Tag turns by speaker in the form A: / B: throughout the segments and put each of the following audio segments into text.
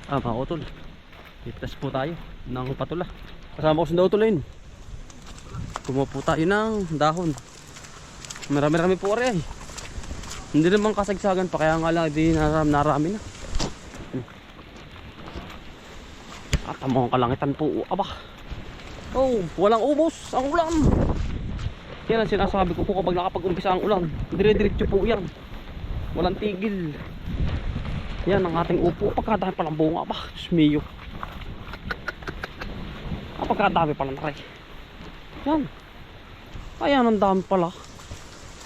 A: Mga utol, itas po tayo ng patula. Kasama ko si Utol. Kumuha po tayo ng dahon. Marami-rami po rin. Hindi naman kasagsagan pa, kaya nga lang di narami na. At ang mga kalangitan po, aba. Oh, walang ubos ang ulan. Yan ang sinasabi ko po, kapag nakapag-umpisa ang ulan, dire-diretso po yan. Walang tigil. Yan ang ating upo. Pagkadami palang bunga ba? Smiyo. Pagkadami palang taray. Yan. Ayan ang dami pala.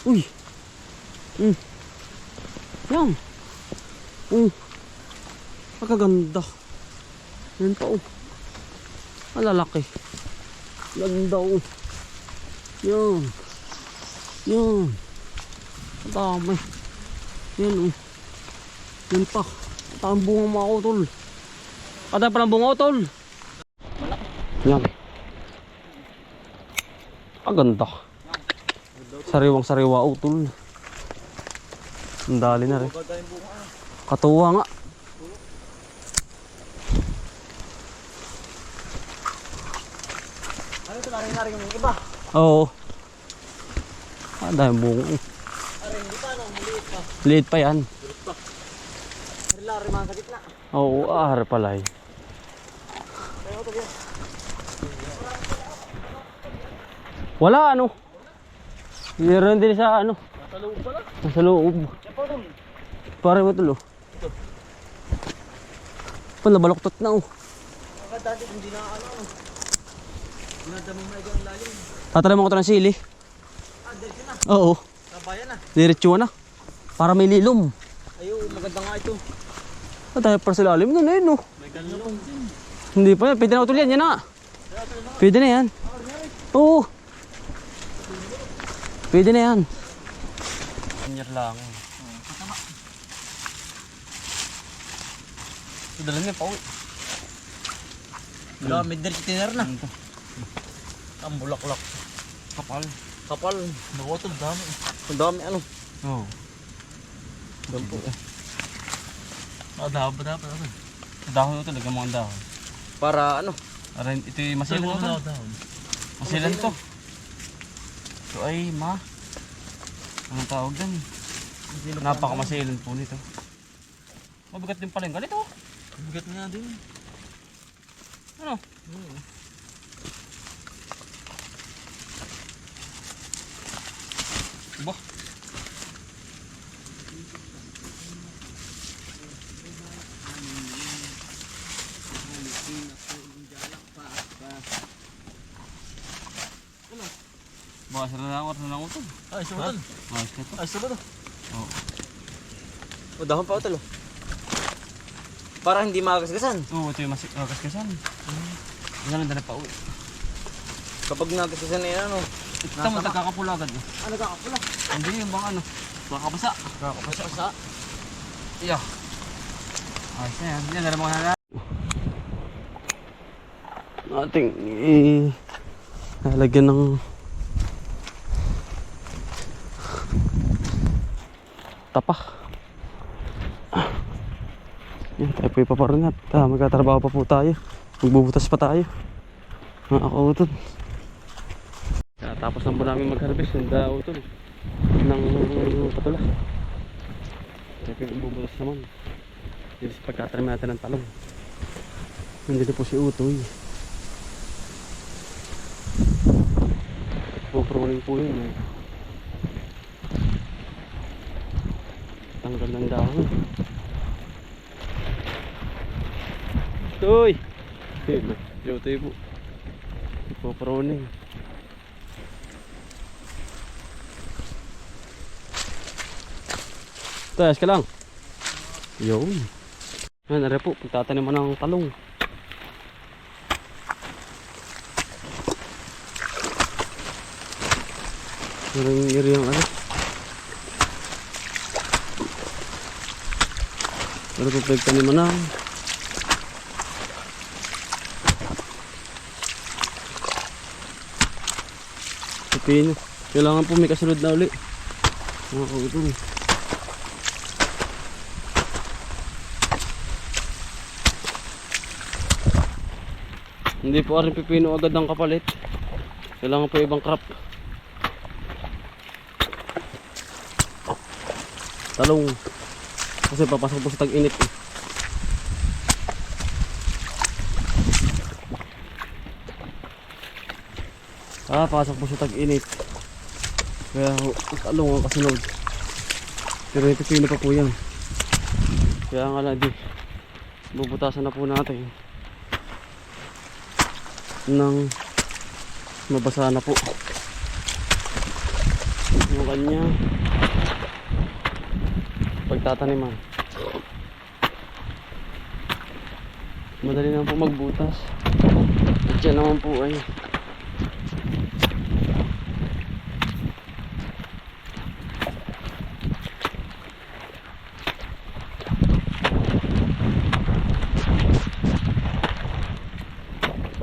A: Uy. Yan. Pagkaganda. Yan pa oh. Malalaki. Ganda oh. Yan. Yan. Dami. Yan oh. Yan pa. Ang bunga mga utol. Kada pa ng bunga utol. Yan. Ang ganda. Sariwang sariwa utol. Ang dali na rin. Katuwa nga.
B: Ano ito narin yung iba?
A: Oo. Ang dami bunga.
B: Hindi pa no, maliit pa.
A: Liit pa yan.
B: Lari mga sa gitna.
A: Oo, ahar pala eh. Wala ano. Meron din sa ano.
B: Nasa loob pala.
A: Nasa loob. Pare mo tulo. Pala baluktot na oh.
B: Dati hindi na ano. Dinadamo mo ito ang lalim.
A: Tatalaman ko ito ng sili.
B: Diretso na.
A: Oo.
B: Kabayan na.
A: Diretso na. Para may lilom.
B: Ayaw, maganda nga ito.
A: Tayo para sa lalim nun eh no.
B: May galong din.
A: Hindi pa yan. Pwede na utol yan. Yan na. Pwede na yan. Oo. Pwede na yan. Kanyar lang.
B: Pataba.
A: Dala niya pa uwi.
B: Wala, may diretso tiner na. Ang bulaklak.
A: Kapal.
B: Kapal. Nakotol, dami.
A: Ang dami ano. Oo.
B: Dampo eh. Dahon pa dapat ako.
A: Dahon ito. Lagyan mo ang dahon.
B: Para ano?
A: Para ito yung masilan ito. Masilan to. Ito ay anong tawag dyan? Napakamasilan po nito. Mabigat din pala yung ganito.
B: Bigat nga din.
A: Ano? Diba? Baka sila na ako ito.
B: Ay, sumunod.
A: Ayos na ito.
B: Ay, sumunod.
A: Oo.
B: O, dahon pa utol. Para hindi makagasgasan.
A: Oo, ito yung kaskasan. Ganun na pa uwi.
B: Kapag nagasgasan na yan, ano?
A: Ito mo, nagkakapula agad.
B: Ano kakapula?
A: Hindi yung bang ano. Kakabasa.
B: Kakapasa.
A: Iya. Ayos na yan. Yan, dala mo na. Ating lalagyan ng tapak. Yan, tayo po ipaparingat. Magkatrabaho pa po tayo. Magbubutas pa tayo. Mga kautol. Tapos na po namin mag-harvest yung dautol ng patula. Tayo po magbubutas naman. Dito sa pagkatanim natin ng talong. Nandito po si Utoy. Pupruning po yun. Tanggal ng dahon. Utoy! Utoy po. Pupruning. Tayas ka lang. Yun. Yan, ari po. Pagtataniman ng talong. Iring ano. Pero po pagtaniman ng pipino. Kailangan po may kasunod na uli. Mga kautol. Hindi po rin pipino agad ang kapalit. Kailangan po ibang crop. Talong. Kasi papasok po sa tag-init eh. Pasok po sa tag-init. Kaya talong ang kasunod. Pero ito pino pa po yan. Kaya nga lang di bubutasan na po natin nang mabasa na po yung kanya pagtataniman. Madali na po magbutas at yan naman po ay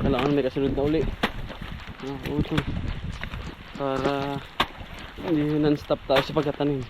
A: kailangan may kasunod na uli ito para hindi non-stop tayo sa pagkatanim.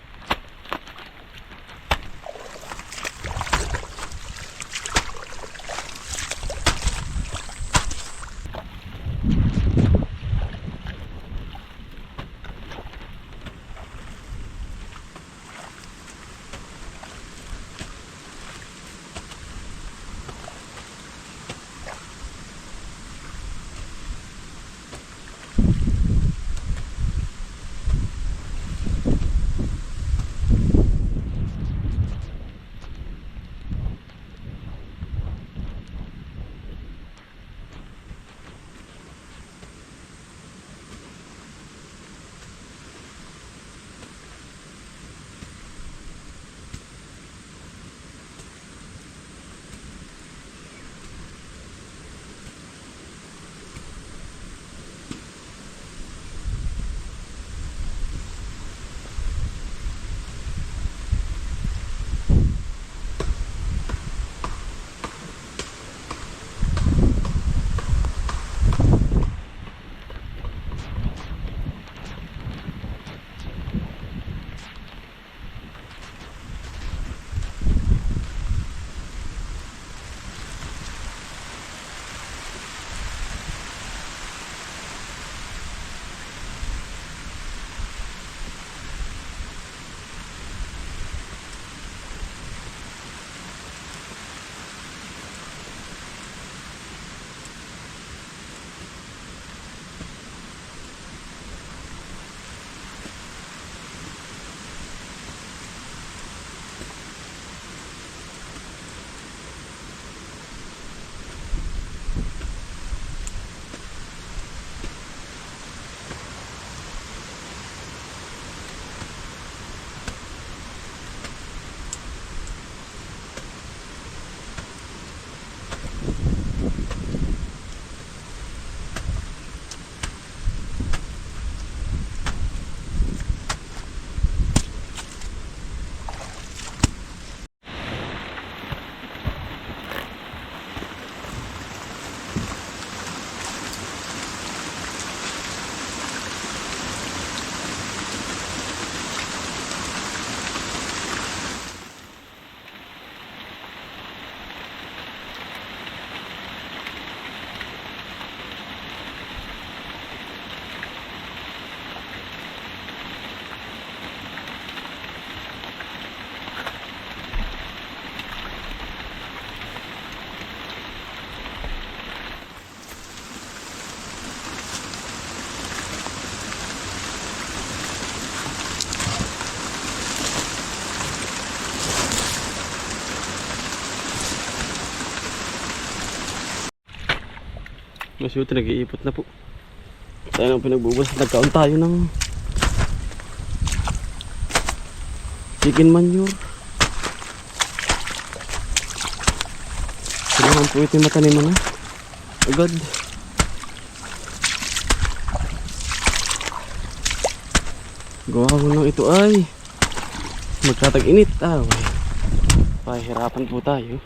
A: Mas ito nag-iipot na po. Tayo nang pinagbubulas. Nagkaon tayo ng chicken manure. Kailangan po ito yung mataniman na agad. Gawa ko lang ito ay magtatag-init. Pahirapan po tayo.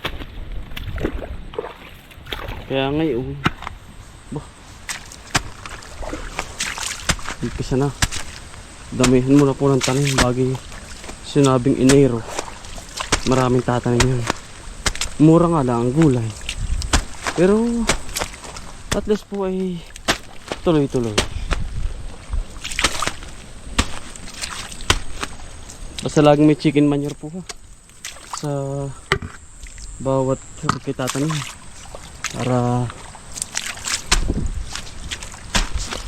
A: Kaya ngayon umpisa na. Damihan mo na po ng tanim bagay sinabing Enero. Maraming tatanim yun. Mura nga lang ang gulay. Pero At least po ay tuloy-tuloy. Basta laging may chicken manure po sa bawat kitatanim para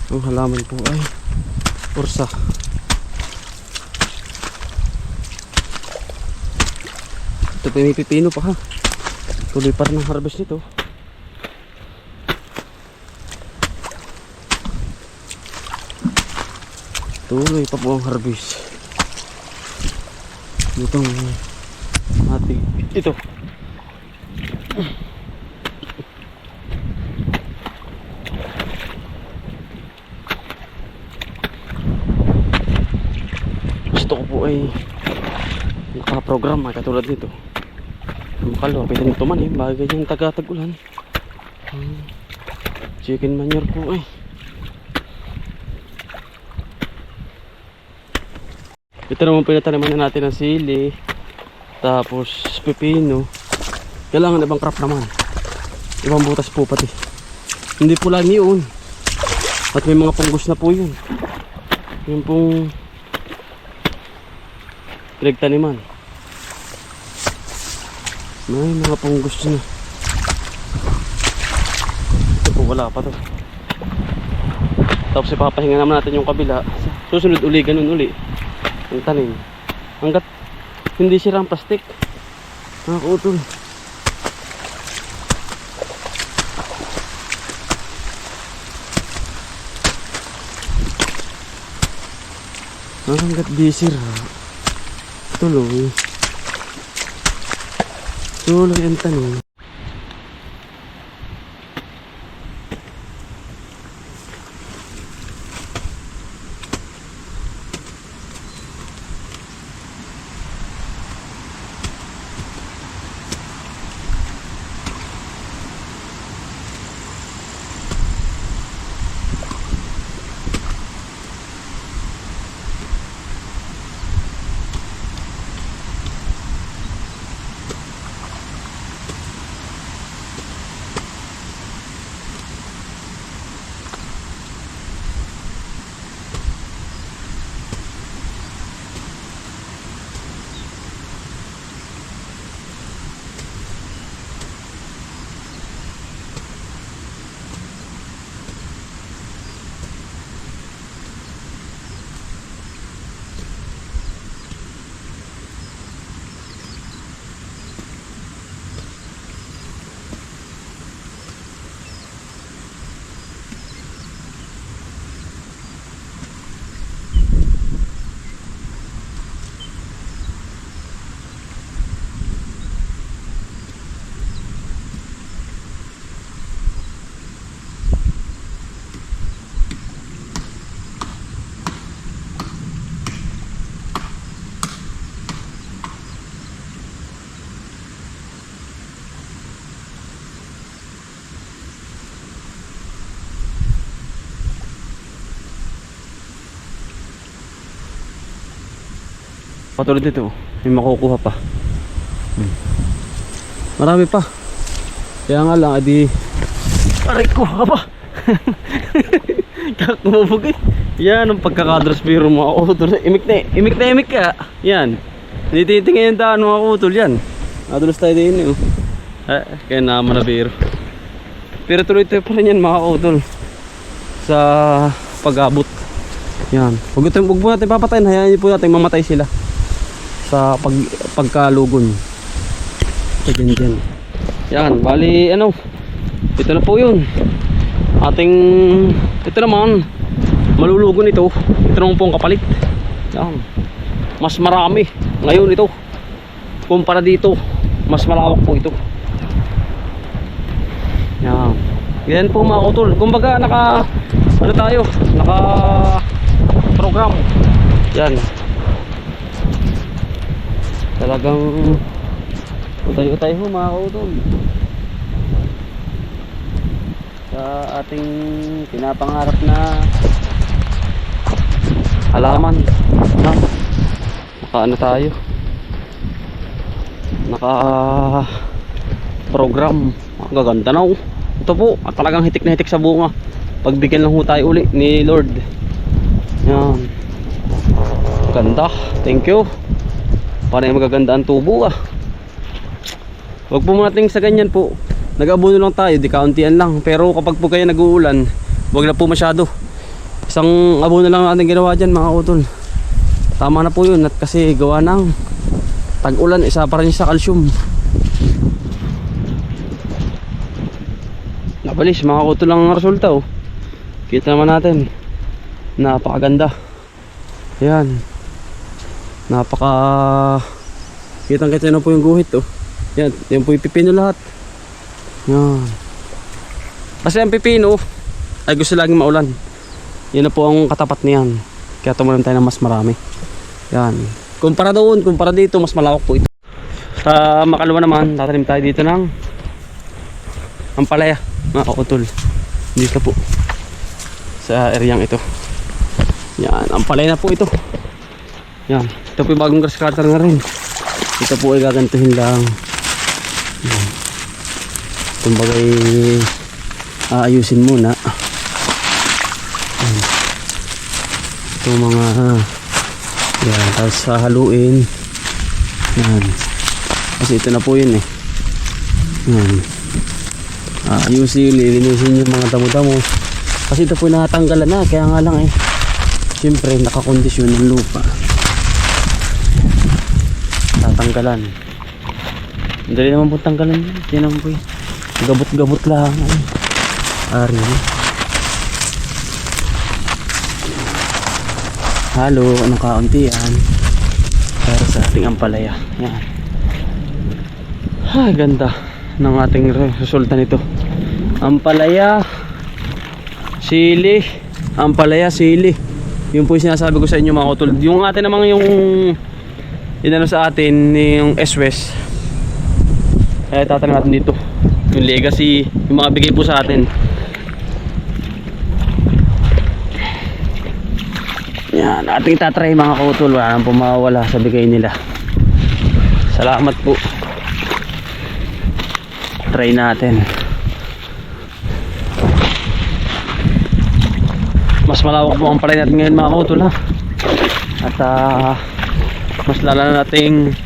A: ang halaman po ay pursa. Ito pa may pipino pa ha. Tuloy pa rin ang harvest nito. Tuloy pa po ang harvest. Itong ating ito. Gusto ko po ay nakaprogram katulad nito. Makalapit nito man eh, bagay yung taga-tagulan. Chicken manure po eh. Ito naman pinataniman na natin ng sili, tapos pepino. Kailangan ibang crop naman, ibang butas po pati. Hindi po lang yun, at may mga punggos na po yun. Yung pong pinagtaniman, may mga punggos na. Ito po wala pa to. Tapos ipapahinga naman natin yung kabila. Susunod uli, ganun uli ang tanim hanggat hindi sira ang plastic. Nakakautol. Hanggat di sira, tuloy ang tanim. Patulad dito, may makukuha pa. Marami pa. Kaya nga lang, adi aray ko, haba. Kakumabog eh. Yan ang pagkakadras biro mga utol. Imik ka. Yan. Nititingin yung daan mga utol yan. Nadulas tayo din eh. Kaya naman na biro. Pero tuloy-tuloy pa rin yan mga utol. Sa pag-abot. Yan. Huwag po natin papatayin. Hayaan po natin mamatay sila. Sa pagkalugon. Ganyan. Yan, bali ano. Ito na po 'yun. Ito naman malulugon ito. Ito naman po ang kapalit. Yan. Mas marami ngayon ito. Kumpara dito, mas malawak po ito. Yan. Yan po mga utol. Kumbaga naka program. Yan. Talagang utay-utay ho mga kautol sa ating pinapangarap na halaman. Tayo naka program. Ang gaganda na oh. Ito po, talagang hitik na hitik sa bunga. Pagbigyan lang ho tayo uli ni Lord. Yan. Ganda. Thank you. Parang magaganda ang tubo ah. Huwag po muna tingin sa ganyan po. Nag-abono lang tayo, di kauntian lang. Pero kapag po kayo nag-uulan, huwag na po masyado. Isang abono lang natin ginawa dyan mga utol. Tama na po yun. At kasi gawa ng tag-ulan, isa pa rin sa calcium. Nabalis mga utol lang ang resulta oh. Kita naman natin. Napakaganda. Ayan. Kitang kita na po yung guhit oh. Yan, yan po yung pipino lahat. Yan. Kasi ang pipino ay gusto laging maulan. Yan na po ang katapat niyan. Kaya tumulan tayo ng mas marami. Yan. Kumpara doon, kumpara dito, mas malawak po ito. Sa makalawa naman, tatanim tayo dito ng ampalaya, mga kautol. Dito po. Sa areang ito. Yan, ampalaya na po ito. Yan. Ito po yung bagong grass cutter na rin. Ito po ay gagantuhin lang. Yan. Kumbagay aayusin muna. Yan. Ito mga yan, tapos haluin. Yan. Kasi ito na po yun eh. Yan. Ayusin, lilinisin yung mga damo-damo. Kasi ito po nakatanggalan na. Kaya nga lang eh. Siyempre nakakondisyon ng lupa. Tatanggalan. Dali naman po tanggalan yun. Yan naman po yun. Gabot-gabot lang. Ari. Halo, anong kaunti yan. Para sa ating ampalaya. Yan. Ha, ganda ng ating resulta nito. Ampalaya, sili, ampalaya, sili. Yun po yung sinasabi ko sa inyo mga utol. Yung atin namang yung inano sa atin, yung S-West. Kaya tatanim natin dito. Yung legacy, yung mga bigay po sa atin. Yan, ating tatry mga kautol. Wala nang pumawala sa bigay nila. Salamat po. Try natin. Mas malawak po ang palay natin ngayon mga kautol ha. At mas lala nating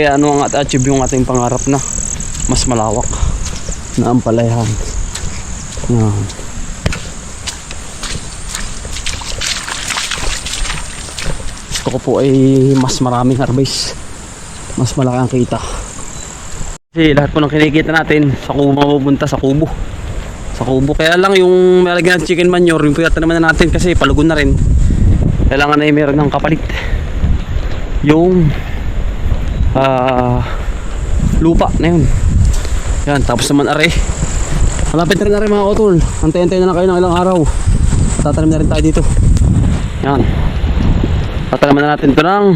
A: ano ang achieve yung ating pangarap na mas malawak na ampalayahan. Yan. Gusto ko po ay mas maraming harvest, mas malaki ang kita. Kasi lahat po ng kinikita natin sa kubo mapupunta sa kubo. Sa kubo. Kaya lang yung malagyan ng chicken manure, yung piyata naman na natin kasi palugon na rin. Kailangan na meron ng kapalit. Yung lupa na yun. Yan, tapos naman are. Malapit na rin are mga utol. Antay-antay na lang kayo ng ilang araw. Tatanim na rin tayo dito. Yan. Tatanim na natin ito ng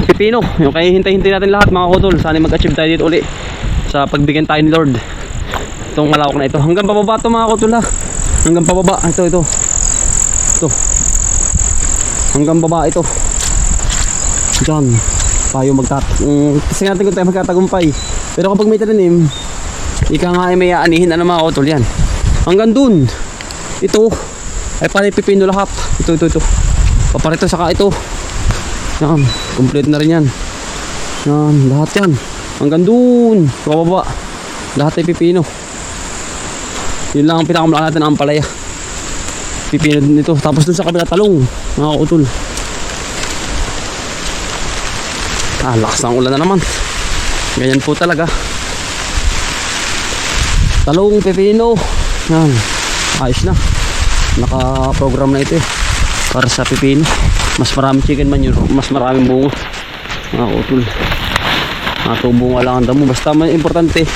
A: pipino. Yung kaya hintay-hintay natin lahat mga utol. Sana mag-achieve tayo dito uli sa pagbigyan tayo ni Lord. Itong malawak na ito. Hanggang pababa ito mga utol ha. Hanggang pababa. Ito. Hanggang baba ito. Diyan. Tayo kasi natin kung tayo magkatagumpay. Pero kapag may tanim, ika nga ay may aanihin na mga utol yan. Hanggang dun. Ito. Ay pala pipino lahat. Ito. Paparito saka ito. Yan. Complete na rin yan. Yan. Lahat yan. Hanggang dun. Pababa. Lahat ay pipino. Yun lang ang pinakamulaki natin ang ampalaya. Pipino din ito. Tapos dun sa kabila talong. Mga utol. Lakas ng ulan na naman. Ganyan po talaga. Talong, pepino. Yan. Ayos na. Naka-program na ito eh. Para sa pepino. Mas maraming chicken manure. Mas maraming bunga. Mga utol. Bunga lang ang damo. Basta may importante.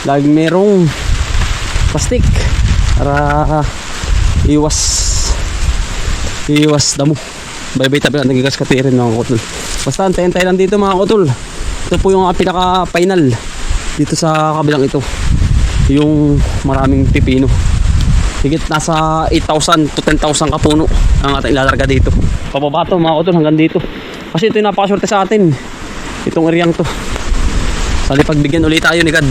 A: Laging merong plastic. Para iwas damo. Bye-bye tabi lang. Nagigas katirin mga utol. Basta antay-antay lang dito mga utol. Ito po yung pinaka-final dito sa kabilang ito. Yung maraming pipino. Higit nasa 8,000 to 10,000 kapuno ang ating ilalagay dito. Pababa to mga utol hanggang dito. Kasi ito yung napakaswerte sa atin. Itong areang to. Sali pagbigyan ulit tayo ni God.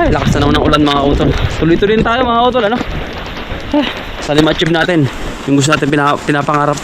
A: Ay, lakas na naman ng ulan mga utol. Tuloy-tuloy tayo mga utol, ano? Sali ma-achieve natin yung gusto natin pinapangarap.